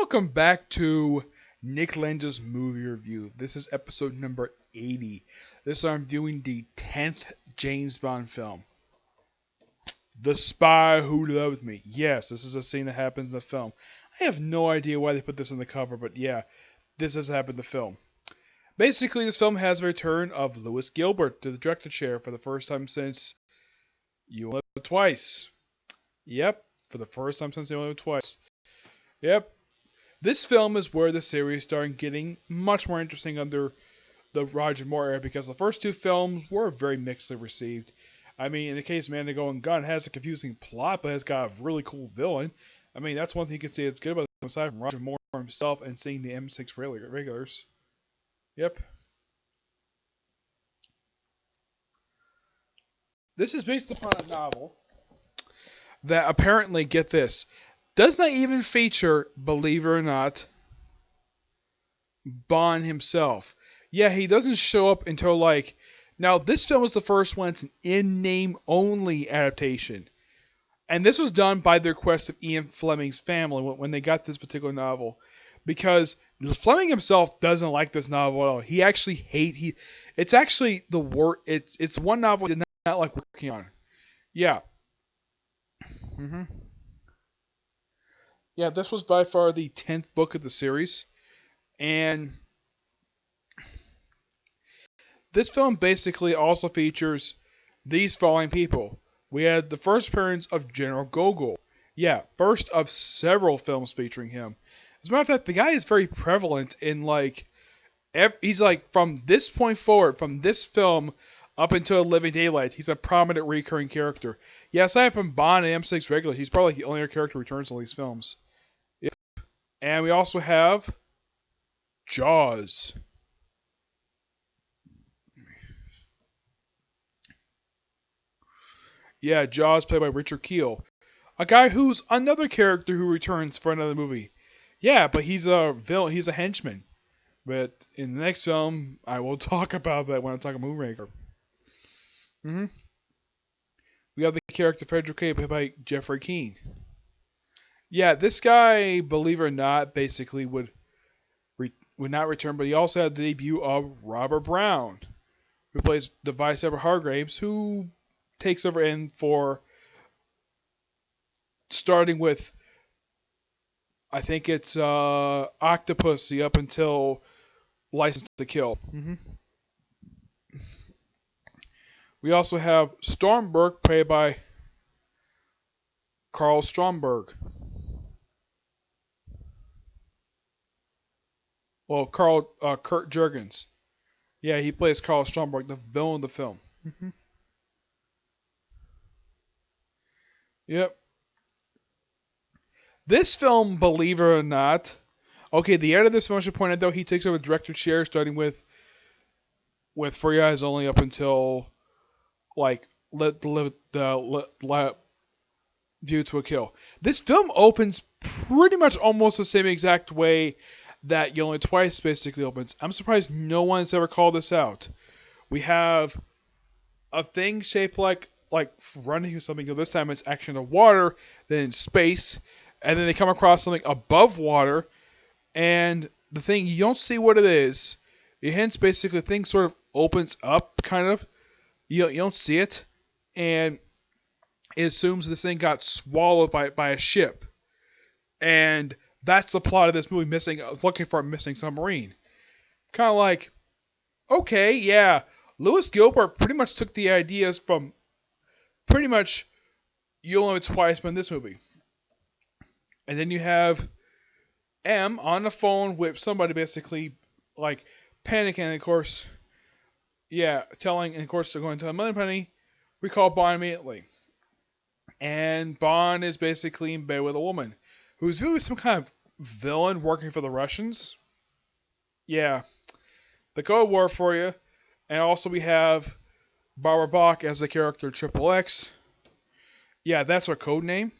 Welcome back to Nick Lenz's movie review. This is episode number 80. This time I'm viewing the 10th James Bond film. The Spy Who Loved Me. Yes, this is a scene that happens in the film. I have no idea why they put this on the cover, but yeah, this has happened in the film. Basically, this film has a return of Lewis Gilbert to the director chair for the first time since You Only Live Twice. Yep, for the first time since You Only Live Twice. Yep. This film is where the series started getting much more interesting under the Roger Moore era because the first two films were very mixedly received. I mean, in the case of Mandigo and Gun, it has a confusing plot, but it's got a really cool villain. I mean, that's one thing you can say that's good about it, aside from Roger Moore himself and seeing the M6 regulars. Yep. This is based upon a novel that apparently, get this, does not even feature, believe it or not, Bond himself. Yeah, he doesn't show up until now this film is the first one. It's an in-name only adaptation. And this was done by the request of Ian Fleming's family when they got this particular novel. Because Fleming himself doesn't like this novel at all. He actually it's actually the work it's one novel he did not like working on. Yeah. Mhm. Yeah, this was by far the 10th book of the series. And this film basically also features these following people. We had the first appearance of General Gogol. Yeah, first of several films featuring him. As a matter of fact, the guy is very prevalent in he's from this point forward, from this film up until Living Daylight, he's a prominent recurring character. Yeah, aside from Bond and M6 regular, he's probably the only other character who returns in all these films. Yep. And we also have Jaws. Yeah, Jaws played by Richard Kiel. A guy who's another character who returns for another movie. Yeah, but he's a villain. He's a henchman. But in the next film, I will talk about that when I talk about Moonraker. hmm We have the character Frederick K. played by Jeffrey Keane. Yeah, this guy, believe it or not, basically would not return, but he also had the debut of Robert Brown, who plays the Vice Admiral Hargraves, who takes over in for starting with I think it's Octopussy up until License to Kill. We also have Stromberg, played by Carl Stromberg. Well, Kurt Jurgens. Yeah, he plays Carl Stromberg, the villain of the film. Yep. This film, believe it or not, okay, the end of this film, I should point out though, he takes over the director chair, starting with For Your Eyes Only up until let View to a Kill. This film opens pretty much almost the same exact way that You Only Twice basically opens. I'm surprised no one's ever called this out. We have a thing shaped like running or something. This time it's actually in the water, then in space, and then they come across something above water, and the thing you don't see what it is. Hence, basically, the thing sort of opens up, kind of. You don't see it, and it assumes this thing got swallowed by a ship. And that's the plot of this movie, looking for a missing submarine. Kind of like, okay, yeah, Lewis Gilbert pretty much took the ideas from pretty much You Only Live Twice, but in this movie. And then you have M on the phone with somebody basically, panicking, and of course, yeah, and of course they're going to tell Moneypenny, we call Bond immediately. And Bond is basically in bed with a woman who's really some kind of villain working for the Russians. Yeah, the Cold War for you. And also we have Barbara Bach as the character Triple X. Yeah, that's her code name.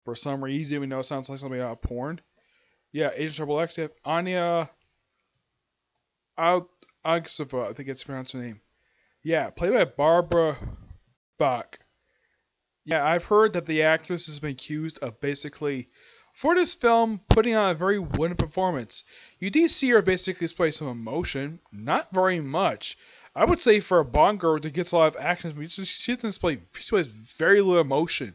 For some reason, we know it sounds like something out of porn. Yeah, Agent Triple X. You have Anya Agsova, I think it's pronounced her name. Yeah, played by Barbara Bach. Yeah, I've heard that the actress has been accused of basically For this film, putting on a very wooden performance. You do see her basically display some emotion, not very much. I would say for a Bond girl that gets a lot of action, but she doesn't displays very little emotion.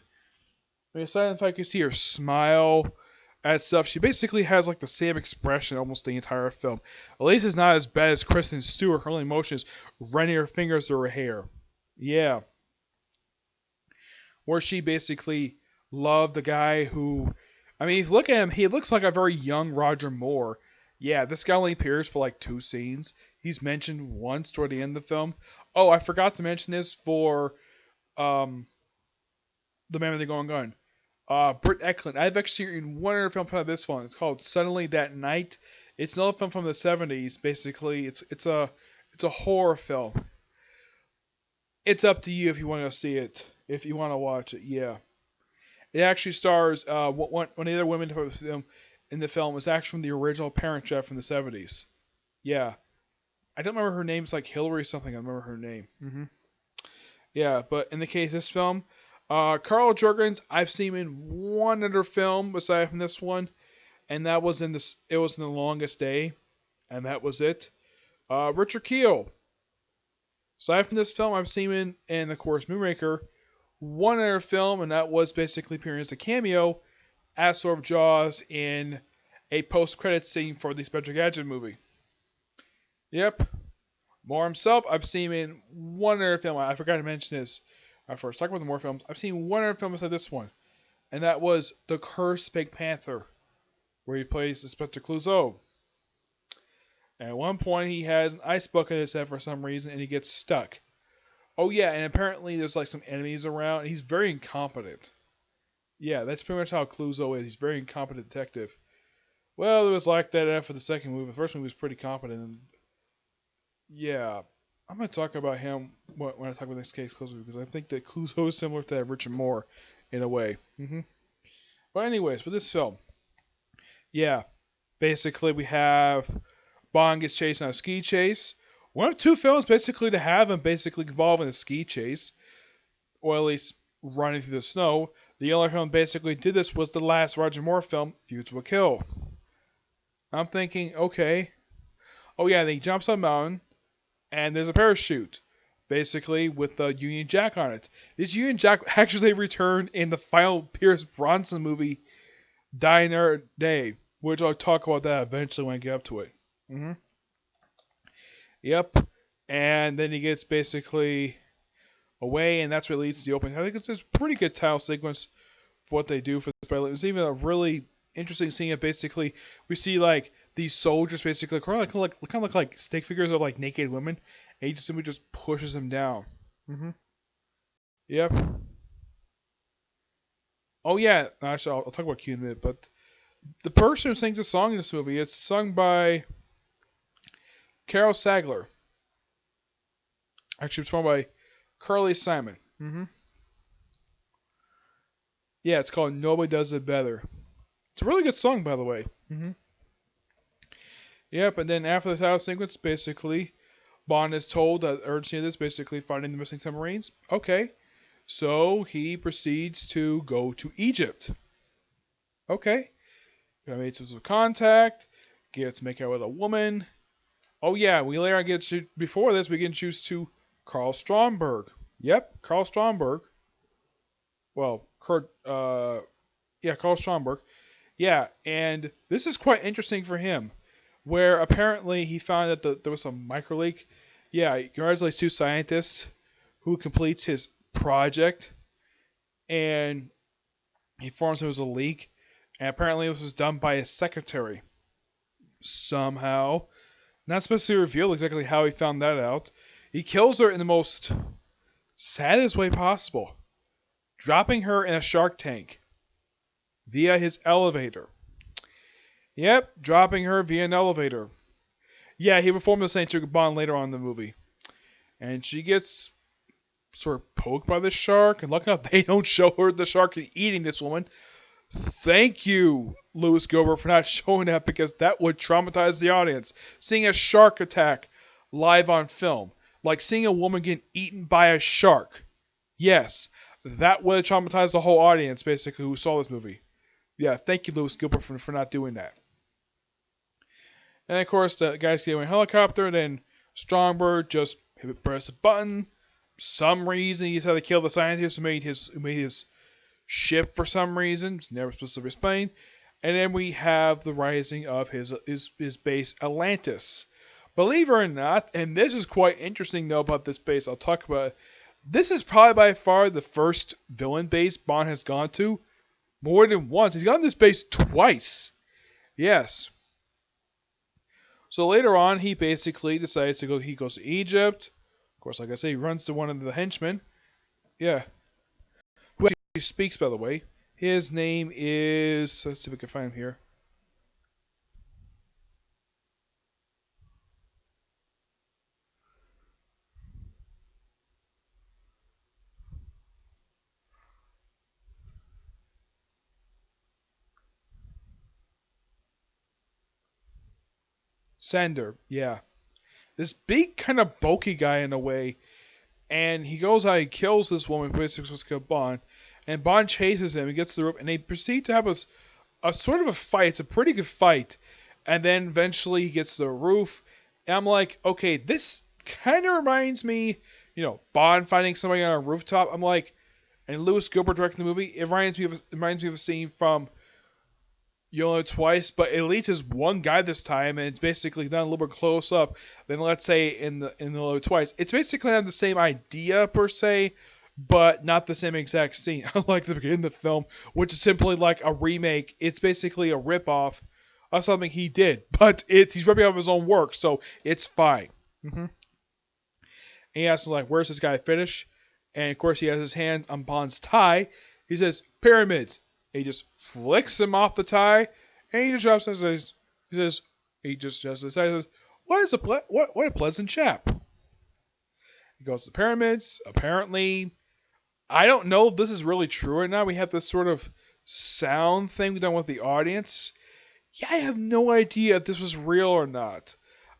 I mean, aside from the fact you see her smile at stuff, she basically has like the same expression almost the entire film. At least it's not as bad as Kristen Stewart. Her only emotion is running her fingers through her hair. Yeah. Where she basically loved the guy who, I mean, if you look at him, he looks like a very young Roger Moore. Yeah, this guy only appears for like 2 scenes. He's mentioned once toward the end of the film. Oh, I forgot to mention this for um, The Man with the Golden Gun. Britt Eklund. I've actually seen one other film from this one. It's called Suddenly That Night. It's another film from the 70s. Basically, it's a horror film. It's up to you if you want to see it. If you want to watch it, yeah. It actually stars one of the other women in the film was actually from the original Parent Trap from the 70s. Yeah. I don't remember her name. It's like Hillary something. I remember her name. Yeah, but in the case of this film, Carl Jurgens, I've seen in one other film aside from this one, and that was in this. It was in The Longest Day, and that was it. Richard Kiel. Aside from this film, I've seen in of course Moonraker, one other film, and that was basically appearing as a cameo as sort of Jaws in a post-credit scene for the Spectre Gadget movie. Yep. Moore himself, I've seen in one other film. I forgot to mention this first. Talk about the Moore films. I've seen one other film besides this one, and that was The Cursed Pink Panther, where he plays Inspector Clouseau. And at one point, he has an ice bucket in his head for some reason, and he gets stuck. Oh yeah, and apparently there's like some enemies around. And he's very incompetent. Yeah, that's pretty much how Clouseau is. He's a very incompetent detective. Well, it was like that after the second movie. The first movie was pretty competent. And yeah, I'm going to talk about him when I talk about this case closer because I think that Clouseau is similar to that Richard Moore in a way. But anyways, with this film, yeah, basically we have Bond gets chased on a ski chase. One of 2 films basically to have him basically involve in a ski chase, or at least running through the snow. The only film basically did this was the last Roger Moore film, View to a Kill. I'm thinking, okay. Oh yeah, then he jumps on a mountain, and there's a parachute, basically with the Union Jack on it. This Union Jack actually returned in the final Pierce Brosnan movie, Die Another Day, which I'll talk about that eventually when I get up to it. Yep. And then he gets basically away, and that's what leads to the opening. I think it's a pretty good title sequence for what they do for this. But it was even a really interesting scene. Basically, we see like these soldiers basically kind of look like stick figures of like naked women, and he just simply just pushes them down. Yep. Oh yeah. Actually, I'll talk about Q in a minute. But the person who sings the song in this movie, it's sung by Carol Sagler. Actually, it's performed by Carly Simon. Yeah, it's called Nobody Does It Better. It's a really good song, by the way. Yep, and then after the title sequence, basically, Bond is told that urgency of this, basically finding the missing submarines. Okay, so he proceeds to go to Egypt. Okay, he makes some contact, gets make out with a woman. Oh yeah, we later on get to, before this, we get introduced to Carl Stromberg. Yep, Carl Stromberg. Well, Carl Stromberg. Yeah, and this is quite interesting for him, where apparently he found that there was some micro leak. Yeah, he congratulates 2 scientists who completes his project, and he informs it was a leak, and apparently this was done by his secretary. Somehow. Not specifically revealed exactly how he found that out. He kills her in the most saddest way possible, dropping her in a shark tank via his elevator. Yep, dropping her via an elevator. Yeah, he performed the same to Bond later on in the movie. And she gets sort of poked by the shark, and luckily enough, they don't show her the shark eating this woman. Thank you, Lewis Gilbert, for not showing that, because that would traumatize the audience. Seeing a shark attack live on film, like seeing a woman get eaten by a shark. Yes, that would have traumatized the whole audience, basically, who saw this movie. Yeah, thank you, Lewis Gilbert, for not doing that. And of course, the guys get in a helicopter. Then Stromberg just press a button. Some reason he decided to kill the scientist who made his ship for some reason. It's never supposed to explain. And then we have the rising of his base Atlantis. Believe it or not, and this is quite interesting though about this base. I'll talk about it. This is probably by far the first villain base Bond has gone to more than once. He's gone to this base twice. Yes. So later on, he basically decides to go. He goes to Egypt. Of course, like I say, he runs to one of the henchmen. Yeah. Who actually speaks, by the way. His name is. Let's see if we can find him here. Sander. Yeah. This big, kind of bulky guy in a way. And he goes out, he kills this woman, basically supposed to kill Bond. And Bond chases him, he gets to the rope, and they proceed to have a sort of a fight. It's a pretty good fight. And then eventually he gets to the roof. And I'm like, okay, this kind of reminds me, Bond fighting somebody on a rooftop. I'm like, and Lewis Gilbert directing the movie, it reminds me of a scene from You Only Live Twice, but at least it's one guy this time, and it's basically done a little bit close up than let's say in the You Only Live Twice. It's basically not the same idea per se, but not the same exact scene. Unlike the beginning of the film, which is simply like a remake. It's basically a ripoff of something he did, but he's ripping off his own work, so it's fine. And he asks him like, "Where's this guy finish?" And of course, he has his hand on Bond's tie. He says, "Pyramids." He just flicks him off the tie, and he just drops and says, what a pleasant chap. He goes to the pyramids. Apparently, I don't know if this is really true or not. We have this sort of sound thing done with the audience. Yeah, I have no idea if this was real or not.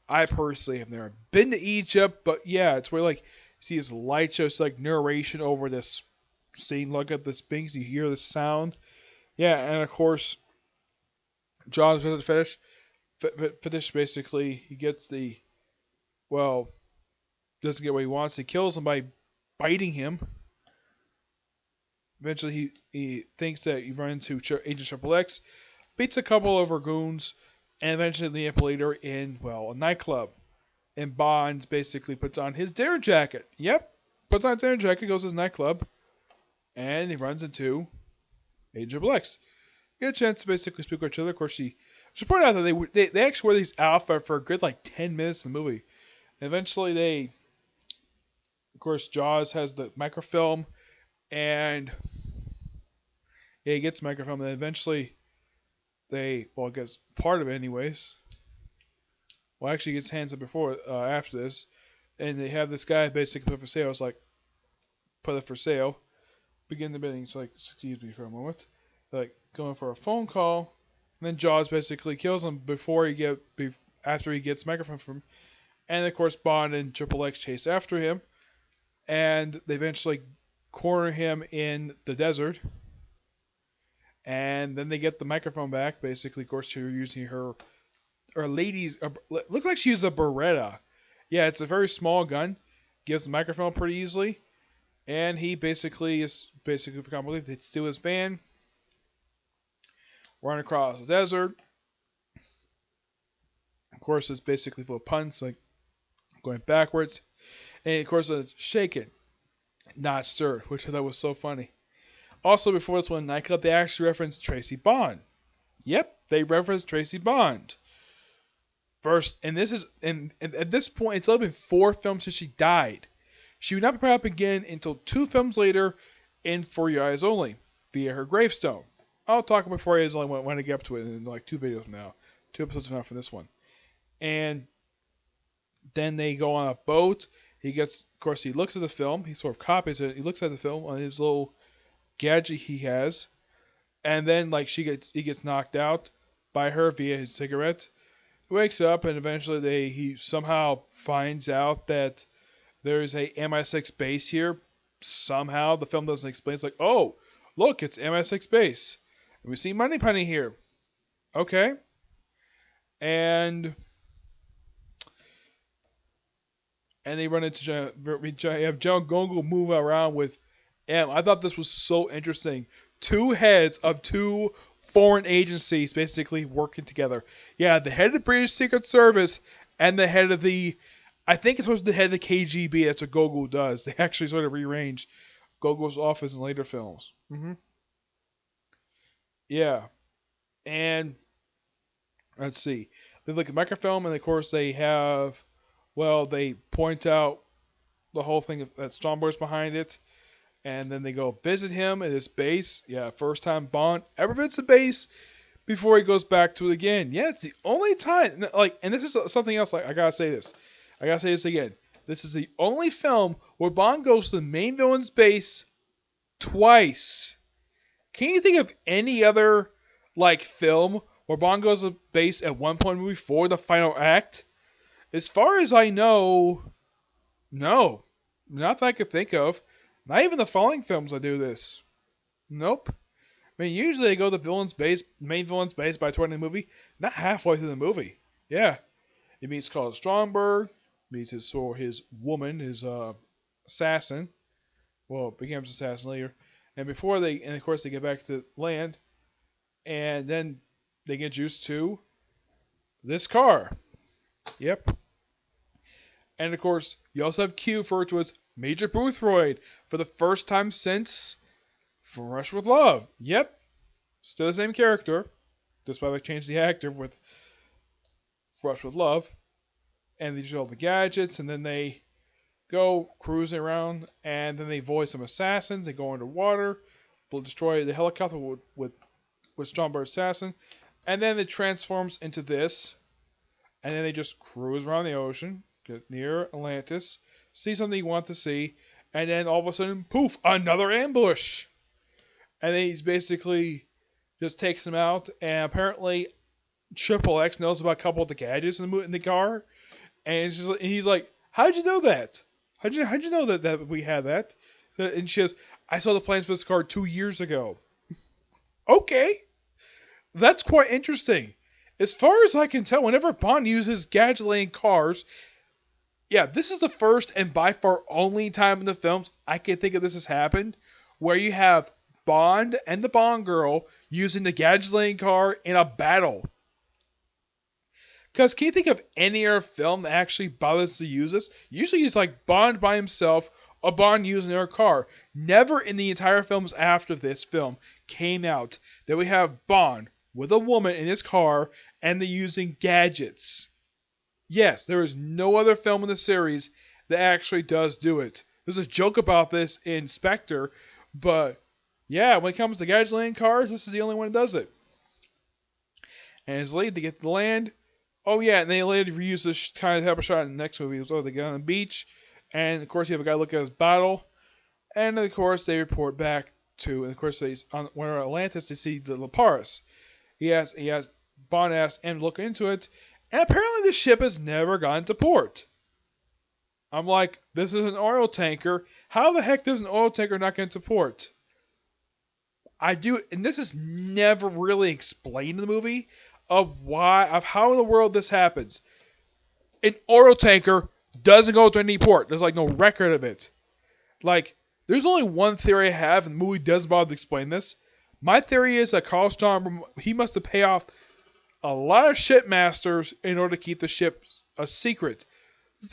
I personally have never been to Egypt, but yeah, it's where like you see this light show, it's like narration over this scene. Look at this thing, so you hear the sound. Yeah, and of course, John's visit finish basically, he gets doesn't get what he wants. He kills him by biting him. Eventually, he thinks that he runs into Agent Triple X, beats a couple of goons, and eventually the later in, a nightclub. And Bond basically puts on his dinner jacket. Yep, puts on his dinner jacket, goes to his nightclub, and he runs into Agent Triple X. Get a chance to basically speak with each other. Of course, she pointed out that they actually wear these outfits for a good 10 minutes in the movie. And eventually of course, Jaws has the microfilm, and he gets microfilm, and eventually I guess part of it anyways. Well, actually, he gets hands up after this, and they have this guy basically put for sale. It's like, put it for sale. Begin the bidding. It's like, excuse me for a moment. Like going for a phone call, and then Jaws basically kills him after he gets microphone from him. And of course, Bond and Triple X chase after him, and they eventually corner him in the desert. And then they get the microphone back. Basically, of course, she's using her ladies. Looks like she uses a Beretta. Yeah, it's a very small gun. Gives the microphone pretty easily. And he basically, if I can't believe, they steal his van, run across the desert. Of course, it's basically full of puns, like going backwards. And of course, it's shaken, not stirred, which I thought was so funny. Also, before this one nightclub, they actually referenced Tracy Bond. Yep, they referenced Tracy Bond. First, and at this point, it's only been 4 films since she died. She would not be brought up again until 2 films later in For Your Eyes Only, via her gravestone. I'll talk about For Your Eyes Only when I get up to it in 2 videos from now. 2 episodes from now for this one. And then they go on a boat. He looks at the film. He sort of copies it. He looks at the film on his little gadget he has. And then he gets knocked out by her via his cigarette. He wakes up, and eventually he somehow finds out that there's a MI6 base here. Somehow the film doesn't explain. It's like, oh, look, it's MI6 base. We see Moneypenny here. Okay. And they run into have John Gongo move around with M. I thought this was so interesting. Two heads of two foreign agencies basically working together. Yeah, the head of the British Secret Service and the head of the, I think it's supposed to be the head of the KGB. That's what Gogol does. They actually sort of rearrange Gogol's office in later films. Yeah, and let's see. They look at microfilm, and of course they have, well, they point out the whole thing that Stromberg's behind it, and then they go visit him at his base. Yeah, first time Bond ever visits the base before he goes back to it again. Yeah, it's the only time. Like, and this is something else. Like, I gotta say this. I gotta say this again. This is the only film where Bond goes to the main villain's base twice. Can you think of any other like film where Bond goes to base at one point before the final act? As far as I know, no. Not that I could think of. Not even the following films that do this. Nope. I mean, usually they go to the main villain's base by 20 the movie, not halfway through the movie. Yeah. He meets Carl Stromberg, meets his woman, his assassin. Well, becomes assassin later. And of course they get back to land, and then they get introduced to this car. Yep. And of course, you also have Q referred to as Major Boothroyd for the first time since From Rush with Love. Yep. Still the same character. That's why they changed the actor with Rush with Love. And they use all the gadgets, and then they go cruising around, and then they voice some assassins. They go underwater, will destroy the helicopter with Stromberg assassin, and then it transforms into this, and then they just cruise around the ocean, get near Atlantis, see something you want to see, and then all of a sudden, poof, another ambush. And then he basically just takes them out, and apparently Triple X knows about a couple of the gadgets in the car, and he's like, "How'd you know that? How'd you know that we had that?" And she says, "I saw the plans for this car 2 years ago." Okay, that's quite interesting. As far as I can tell, whenever Bond uses gadget cars, yeah, this is the first and by far only time in the films I can think of this has happened, where you have Bond and the Bond girl using the gadget car in a battle. Because can you think of any other film that actually bothers to use this? Usually it's like Bond by himself or Bond using their car. Never in the entire films after this film came out that we have Bond with a woman in his car and they're using gadgets. Yes, there is no other film in the series that actually does do it. There's a joke about this in Spectre, but yeah, when it comes to gadget cars, this is the only one that does it. And his lead to get to the land. Oh yeah, and they later reuse this kind of type of shot in the next movie. So they get on the beach, and of course you have a guy look at his bottle, and of course they report back to, and of course when they're at Atlantis they see the Laparis. Bond asks him to look into it, and apparently the ship has never gone to port. I'm like, this is an oil tanker. How the heck does an oil tanker not get to port? And this is never really explained in the movie. Of how in the world this happens. An oil tanker doesn't go to any port. There's like no record of it. Like, there's only one theory I have, and the movie doesn't bother to explain this. My theory is that Carl Stromberg, he must have paid off a lot of shipmasters in order to keep the ship a secret.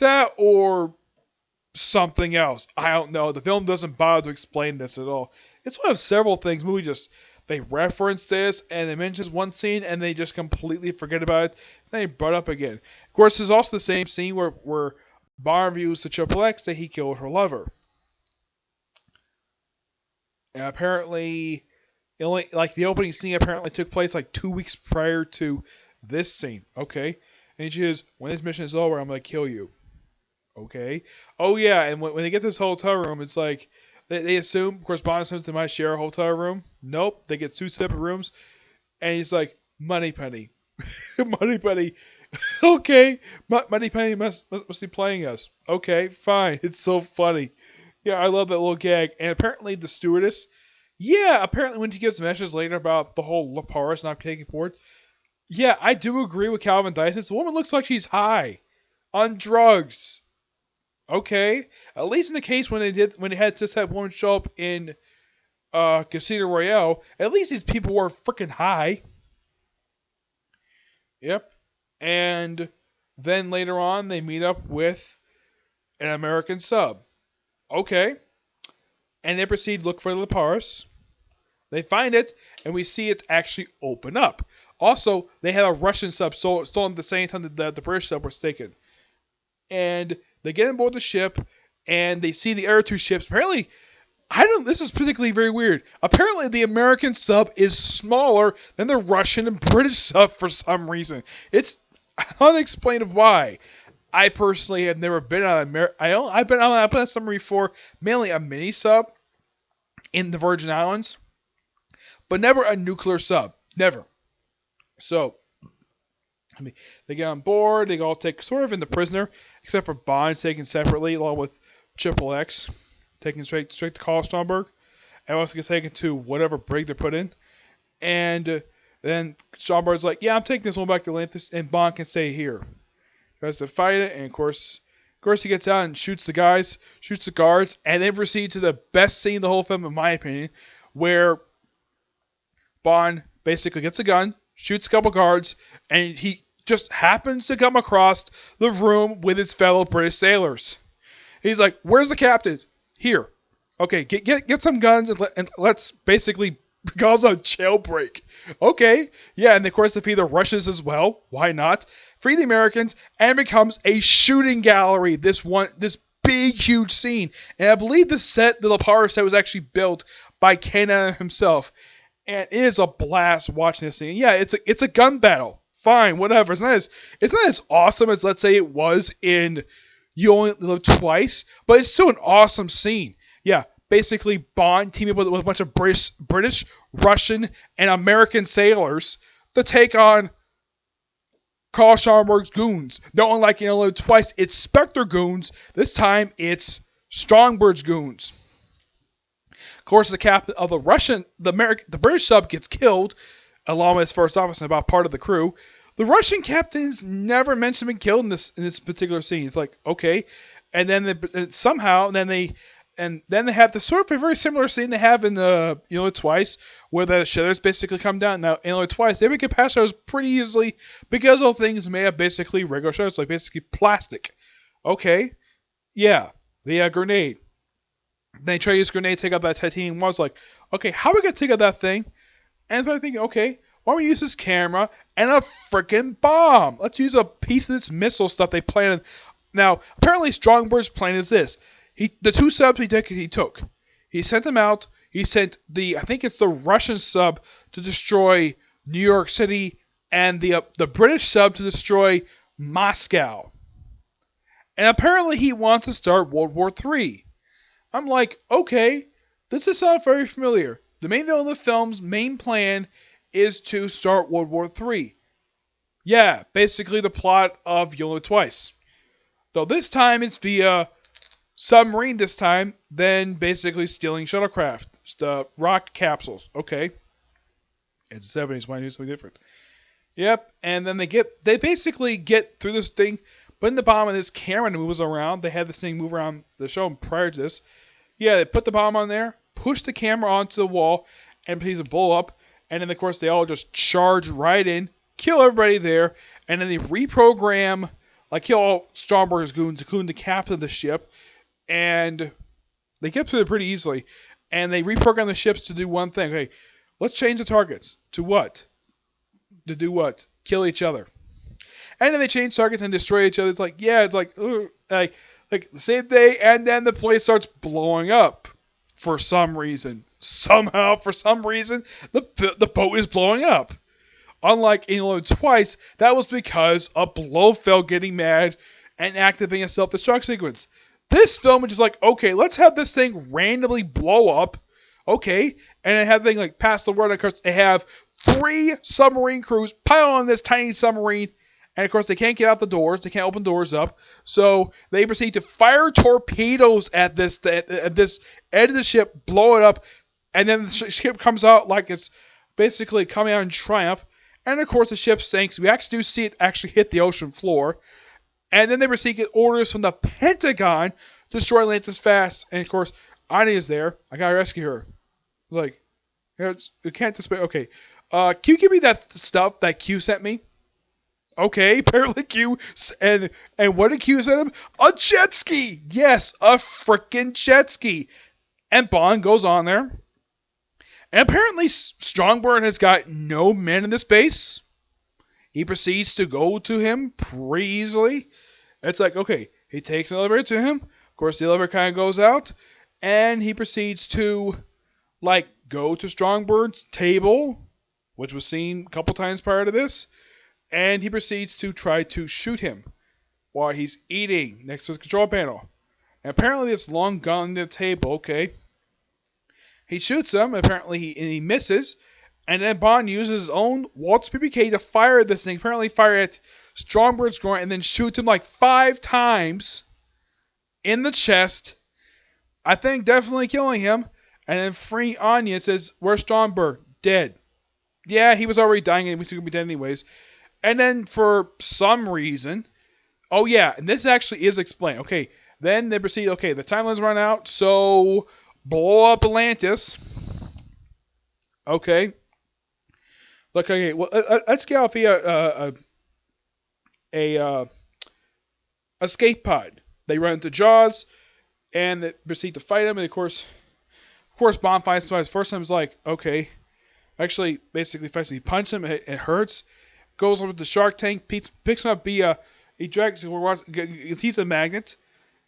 That or something else. I don't know. The film doesn't bother to explain this at all. It's one of several things. Movie just, they reference this and they mention one scene and they just completely forget about it. And they brought it up again. Of course, there's also the same scene where Bond reviews to Triple X that he killed her lover. And apparently, the opening scene apparently took place like 2 weeks prior to this scene. Okay, and she says, "When this mission is over, I'm gonna kill you." Okay. Oh yeah, and when they get to this hotel room, it's like they assume, of course, Bond assumes they might share a hotel room. Nope, they get 2 separate rooms, and he's like, "Moneypenny, Moneypenny." Okay, Moneypenny must be playing us. Okay, fine. It's so funny. Yeah, I love that little gag. And apparently the stewardess Yeah, apparently when he gives messages later about the whole Laparis not taking forward, yeah, I do agree with Calvin Dyson. The woman looks like she's high on drugs. Okay, at least in the case when they had just that woman show up in Casino Royale, at least these people were freaking high. Yep. And then later on, they meet up with an American sub. Okay. And they proceed to look for the Laparis. They find it, and we see it actually open up. Also, they had a Russian sub stolen at the same time that the British sub was taken. And they get on board the ship, and they see the other two ships. Apparently, this is particularly very weird. Apparently, the American sub is smaller than the Russian and British sub for some reason. It's unexplained why. I personally have never been on I've been on a submarine before, mainly a mini sub in the Virgin Islands, but never a nuclear sub. Never. So, they get on board. They all take sort of in the prisoner, except for Bond taken separately, along with Triple X, taken straight to Karl Stromberg, and also gets taken to whatever brig they're put in. And then Stromberg's like, "Yeah, I'm taking this one back to Atlantis, and Bond can stay here." Tries to fight it, and of course he gets out and shoots the guys, shoots the guards, and then proceeds to the best scene of the whole film, in my opinion, where Bond basically gets a gun, shoots a couple guards, and he just happens to come across the room with his fellow British sailors. He's like, "Where's the captain?" "Here." "Okay, get some guns and let's basically cause a jailbreak." Okay, yeah, and of course they feed the Russians as well. Why not? Free the Americans, and it becomes a shooting gallery. This big, huge scene, and I believe the Laparis set was actually built by Canada himself, and it is a blast watching this scene. Yeah, it's a gun battle. Fine, whatever. It's not as awesome as, let's say, it was in You Only Live Twice, but it's still an awesome scene. Yeah, basically Bond teaming up with a bunch of British, Russian, and American sailors to take on Karl Stromberg's goons. No, unlike You Only Live Twice, it's Spectre goons. This time it's Stromberg's goons. Of course, the captain of the British sub gets killed, along with his first officer and about part of the crew. The Russian captain's never mentioned being killed in this particular scene. It's like, okay, and then they have the sort of a very similar scene they have in You Know Twice, where the shutters basically come down. Now, in You Know Twice, they would get past shutters pretty easily because those things may have basically regular shutters, like basically plastic. Okay, yeah, the grenade. They try to use grenade to take out that titanium. I was like, okay, how are we gonna take out that thing? And so I'm thinking, okay, why don't we use this camera and a freaking bomb? Let's use a piece of this missile stuff they planted. Now, apparently Stromberg's plan is this. The two subs he took. He sent them out. He sent I think it's the Russian sub to destroy New York City, and the British sub to destroy Moscow. And apparently he wants to start World War III. I'm like, okay, this does sound very familiar. The main villain of the film's main plan is to start World War III. Yeah, basically the plot of You Only Live Twice. Though this time it's via submarine this time, then basically stealing shuttlecraft, rock capsules. Okay. It's the 70s, why do something different? Yep, and then they basically get through this thing, putting the bomb in this camera and moves around. They had this thing move around the show prior to this. Yeah, they put the bomb on there, push the camera onto the wall, and proceed to blow up. And then, of course, they all just charge right in, kill everybody there, and then they reprogram, kill all Stromberg's goons, including the captain of the ship, and they get through it pretty easily. And they reprogram the ships to do one thing. Okay, let's change the targets. To what? To do what? Kill each other. And then they change targets and destroy each other. It's like, yeah, it's like the same day, and then the place starts blowing up for some reason. Somehow, for some reason, the boat is blowing up. Unlike in You Only Live Twice, that was because a Blofeld getting mad and activating a self-destruct sequence. This film is just like, okay, let's have this thing randomly blow up. Okay, and I have the thing pass the word. Of course, they have 3 submarine crews pile on this tiny submarine. And of course, they can't get out the doors. They can't open doors up. So they proceed to fire torpedoes at this edge of the ship, blow it up, And then the ship comes out like it's basically coming out in triumph. And of course the ship sinks. We actually do see it actually hit the ocean floor. And then they receive orders from the Pentagon to destroy Atlantis fast. And of course, Anya's there. I gotta rescue her. Like, you can't display. Okay, can you give me that stuff that Q sent me? Okay, apparently Q and what did Q send him? A jet ski. Yes, a freaking jet ski. And Bond goes on there. And apparently Strongburn has got no men in this base. He proceeds to go to him pretty easily. It's like, okay, he takes an elevator to him. Of course, the elevator kind of goes out. And he proceeds to, like, go to Strongburn's table, which was seen a couple times prior to this. And he proceeds to try to shoot him while he's eating next to his control panel. And apparently this long gun on the table, okay. He shoots him, apparently he misses. And then Bond uses his own Waltz PPK to fire this thing. Apparently fire at Strongburn's groin and then shoots him like 5 times in the chest. I think definitely killing him. And then freeing Anya says, where's Strongburn? Dead. Yeah, he was already dying and he was going to be dead anyways. And then for some reason, oh yeah, and this actually is explained. Okay, then they proceed, okay, the timeline's run out, so blow up Atlantis. Okay. Look, okay, well, let's get off via a escape pod. They run into Jaws, and they proceed to fight him, and of course Bond fights him. First time is like, okay, actually, basically, he punches him, it hurts. Goes over to the shark tank, picks him up via, he drags, he's a magnet,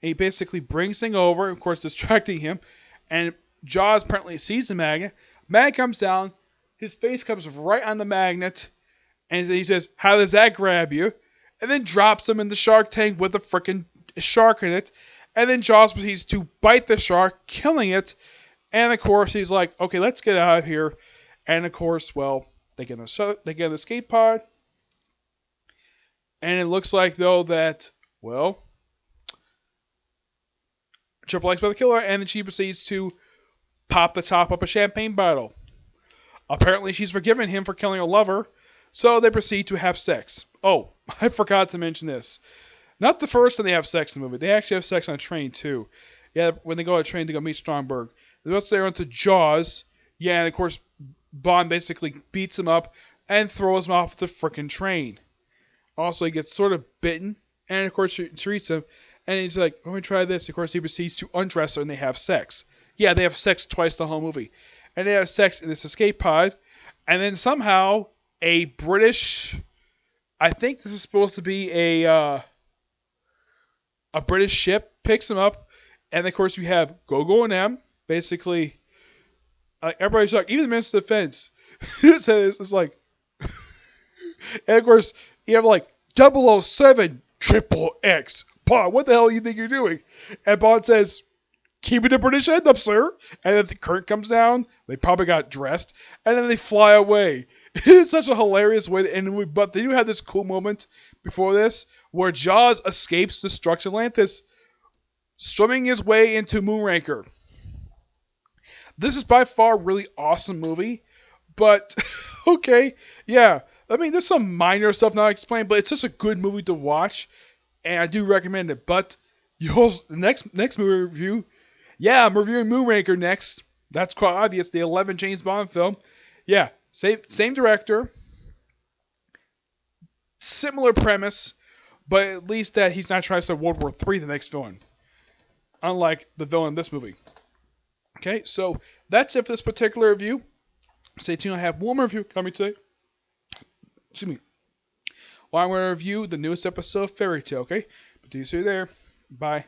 and he basically brings thing over, of course distracting him, and Jaws apparently sees the magnet. Magnet comes down, his face comes right on the magnet, and he says, how does that grab you? And then drops him in the shark tank with a freaking shark in it, and then Jaws proceeds to bite the shark, killing it, and of course he's like, okay, let's get out of here, and of course, well, they get an escape pod. And it looks like, though, that, well, Triple X by the killer, and then she proceeds to pop the top up a champagne bottle. Apparently, she's forgiven him for killing a lover, so they proceed to have sex. Oh, I forgot to mention this. Not the first time they have sex in the movie. They actually have sex on a train, too. Yeah, when they go on a train to go meet Stromberg. They also run to Jaws. Yeah, and of course, Bond basically beats him up and throws him off the frickin' train. Also, he gets sort of bitten, and of course she treats him, and he's like, let me try this. Of course, he proceeds to undress her, and they have sex. Yeah, they have sex twice the whole movie. And they have sex in this escape pod, and then somehow a British, I think this is supposed to be a British ship, picks him up, and of course you have Gogo and M, basically, everybody's like, even the Minister of Defense, it's like, and of course, you have like 007 Triple X. Bond, what the hell do you think you're doing? And Bond says, keeping the British end up, sir. And then the curtain comes down. They probably got dressed. And then they fly away. It's such a hilarious way to end the movie. But they do have this cool moment before this where Jaws escapes destructs Atlantis, swimming his way into Moonraker. This is by far a really awesome movie. But, okay, yeah. I mean, there's some minor stuff not explained, but it's just a good movie to watch, and I do recommend it. But the next movie review, yeah, I'm reviewing Moonraker next. That's quite obvious. The 11th James Bond film. Yeah, same director, similar premise, but at least that he's not trying to start World War III the next villain, unlike the villain in this movie. Okay, so that's it for this particular review. Stay tuned. I have one more review coming today. Excuse me. Well, I'm going to review the newest episode of Fairy Tail, okay? But do you see you there. Bye.